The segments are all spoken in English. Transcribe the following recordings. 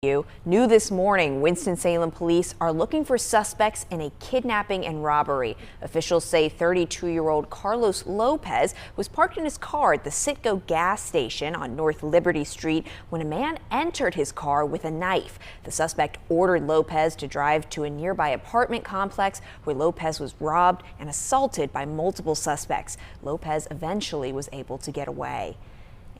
New this morning, Winston-Salem police are looking for suspects in a kidnapping and robbery. Officials say 32-year-old Carlos Lopez was parked in his car at the Citgo gas station on North Liberty Street when a man entered his car with a knife. The suspect ordered Lopez to drive to a nearby apartment complex where Lopez was robbed and assaulted by multiple suspects. Lopez eventually was able to get away.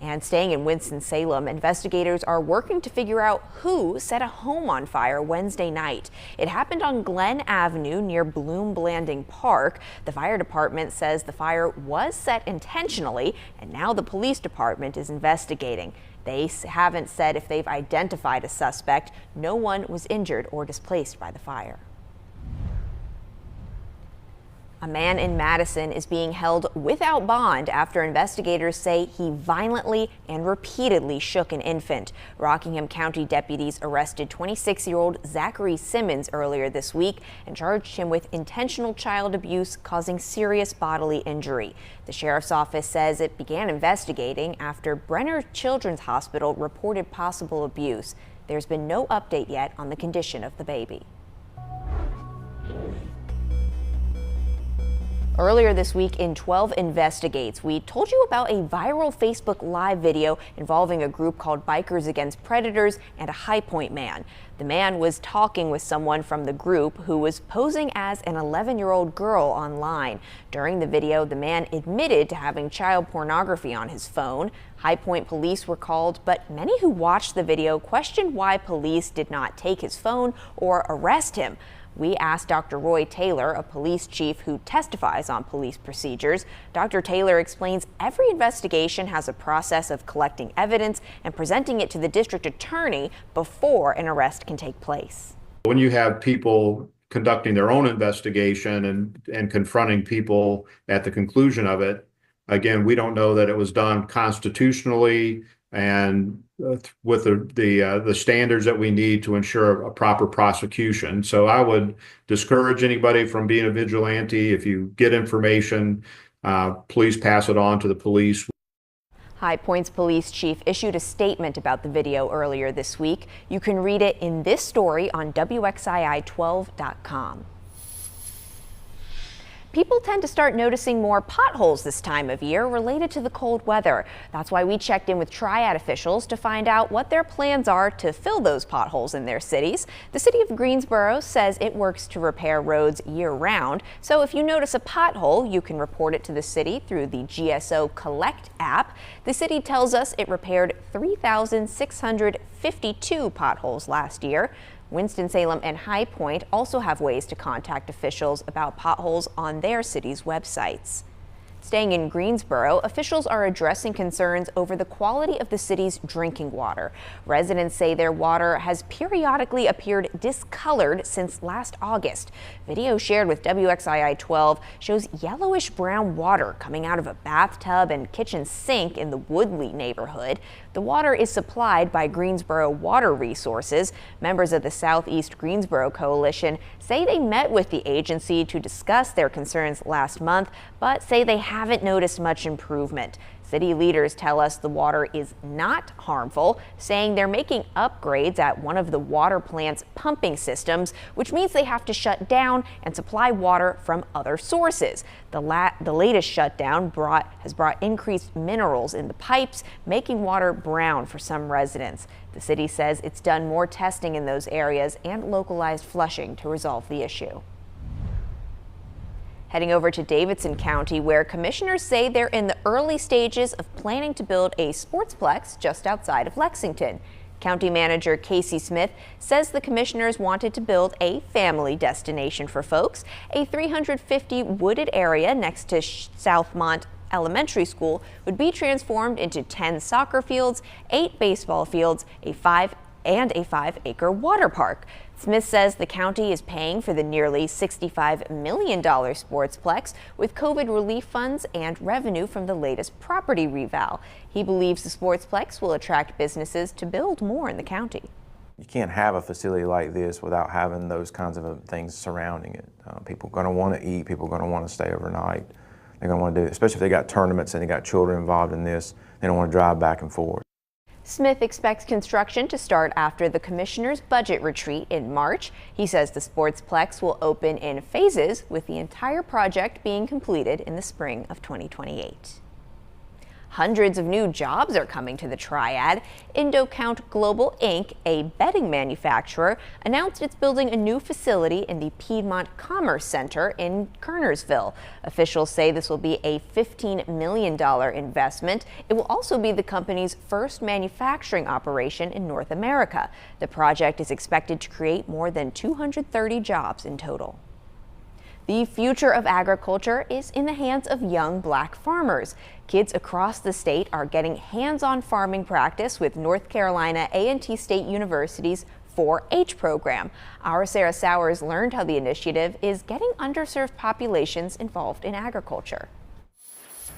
And staying in Winston-Salem, investigators are working to figure out who set a home on fire Wednesday night. It happened on Glen Avenue near Bloom Blanding Park. The fire department says the fire was set intentionally, and now the police department is investigating. They haven't said if they've identified a suspect. No one was injured or displaced by the fire. A man in Madison is being held without bond after investigators say he violently and repeatedly shook an infant. Rockingham County deputies arrested 26-year-old Zachary Simmons earlier this week and charged him with intentional child abuse causing serious bodily injury. The sheriff's office says it began investigating after Brenner Children's Hospital reported possible abuse. There's been no update yet on the condition of the baby. Earlier this week in 12 Investigates, we told you about a viral Facebook Live video involving a group called Bikers Against Predators and a High Point man. The man was talking with someone from the group who was posing as an 11-year-old girl online. During the video, the man admitted to having child pornography on his phone. High Point police were called, but many who watched the video questioned why police did not take his phone or arrest him. We asked Dr. Roy Taylor, a police chief who testifies on police procedures. Dr. Taylor explains every investigation has a process of collecting evidence and presenting it to the district attorney before an arrest can take place. When you have people conducting their own investigation and confronting people at the conclusion of it, again, we don't know that it was done constitutionally and with the standards that we need to ensure a proper prosecution. So I would discourage anybody from being a vigilante. If you get information, please pass it on to the police. High Point's police chief issued a statement about the video earlier this week. You can read it in this story on WXII12.com. People tend to start noticing more potholes this time of year related to the cold weather. That's why we checked in with Triad officials to find out what their plans are to fill those potholes in their cities. The city of Greensboro says it works to repair roads year-round. So if you notice a pothole, you can report it to the city through the GSO Collect app. The city tells us it repaired 3,652 potholes last year. Winston-Salem and High Point also have ways to contact officials about potholes on their city's websites. Staying in Greensboro, officials are addressing concerns over the quality of the city's drinking water. Residents say their water has periodically appeared discolored since last August. Video shared with WXII-12 shows yellowish brown water coming out of a bathtub and kitchen sink in the Woodley neighborhood. The water is supplied by Greensboro Water Resources. Members of the Southeast Greensboro Coalition say they met with the agency to discuss their concerns last month, but say they haven't noticed much improvement. City leaders tell us the water is not harmful, saying they're making upgrades at one of the water plant's pumping systems, which means they have to shut down and supply water from other sources. The latest shutdown has brought increased minerals in the pipes, making water brown for some residents. The city says it's done more testing in those areas and localized flushing to resolve the issue. Heading over to Davidson County, where commissioners say they're in the early stages of planning to build a sportsplex just outside of Lexington. County Manager Casey Smith says the commissioners wanted to build a family destination for folks. A 350 wooded area next to Southmont Elementary School would be transformed into 10 soccer fields, 8 baseball fields, a 5-acre water park. Smith says the county is paying for the nearly $65 million sportsplex with COVID relief funds and revenue from the latest property reval. He believes the sportsplex will attract businesses to build more in the county. You can't have a facility like this without having those kinds of things surrounding it. People are going to want to eat, people are going to want to stay overnight. They're going to want to do it, especially if they got tournaments and they got children involved in this. They don't want to drive back and forth. Smith expects construction to start after the commissioner's budget retreat in March. He says the Sportsplex will open in phases, with the entire project being completed in the spring of 2028. Hundreds of new jobs are coming to the Triad. IndoCount Global Inc., a bedding manufacturer, announced it's building a new facility in the Piedmont Commerce Center in Kernersville. Officials say this will be a $15 million investment. It will also be the company's first manufacturing operation in North America. The project is expected to create more than 230 jobs in total. The future of agriculture is in the hands of young Black farmers. Kids across the state are getting hands-on farming practice with North Carolina A&T State University's 4-H program. Our Sarah Sowers learned how the initiative is getting underserved populations involved in agriculture.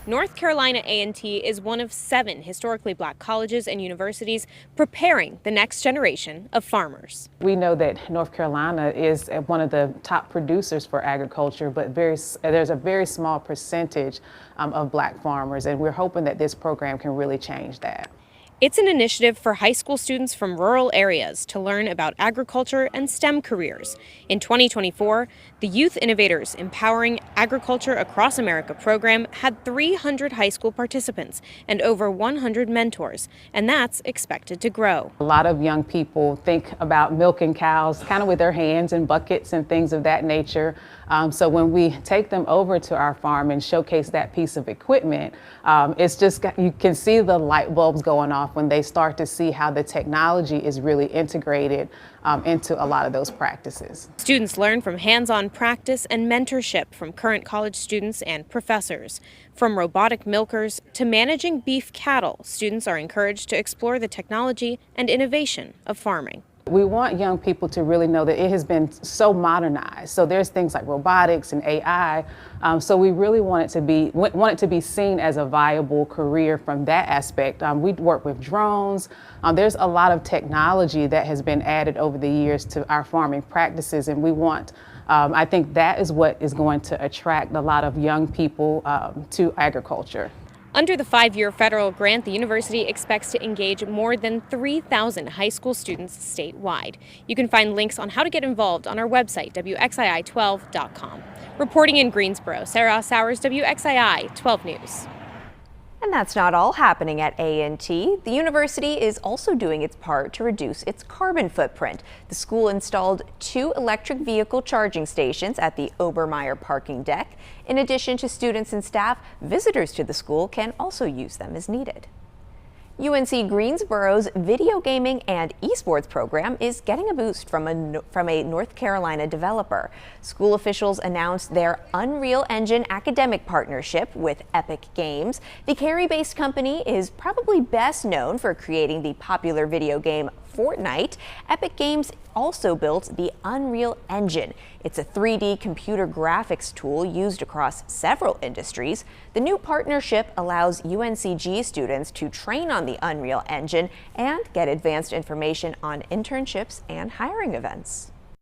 North Carolina A&T is one of 7 historically Black colleges and universities preparing the next generation of farmers. We know that North Carolina is one of the top producers for agriculture, but there's a very small percentage of Black farmers, and we're hoping that this program can really change that. It's an initiative for high school students from rural areas to learn about agriculture and STEM careers. In 2024, the Youth Innovators Empowering Agriculture Across America program had 300 high school participants and over 100 mentors, and that's expected to grow. A lot of young people think about milking cows kind of with their hands and buckets and things of that nature. So when we take them over to our farm and showcase that piece of equipment, it's just, you can see the light bulbs going off when they start to see how the technology is really integrated into a lot of those practices. Students learn from hands-on practice and mentorship from current college students and professors. From robotic milkers to managing beef cattle, students are encouraged to explore the technology and innovation of farming. We want young people to really know that it has been so modernized. So there's things like robotics and AI. So we really want it to be seen as a viable career from that aspect. We work with drones. There's a lot of technology that has been added over the years to our farming practices, and we want, I think that is what is going to attract a lot of young people to agriculture. Under the 5-year federal grant, the university expects to engage more than 3,000 high school students statewide. You can find links on how to get involved on our website, WXII12.com. Reporting in Greensboro, Sarah Sowers, WXII 12 News. And that's not all happening at A&T. The university is also doing its part to reduce its carbon footprint. The school installed 2 electric vehicle charging stations at the Obermeyer parking deck. In addition to students and staff, visitors to the school can also use them as needed. UNC Greensboro's video gaming and esports program is getting a boost from a North Carolina developer. School officials announced their Unreal Engine academic partnership with Epic Games. The Cary-based company is probably best known for creating the popular video game Fortnite. Epic Games also built the Unreal Engine. It's a 3D computer graphics tool used across several industries. The new partnership allows UNCG students to train on the Unreal Engine and get advanced information on internships and hiring events.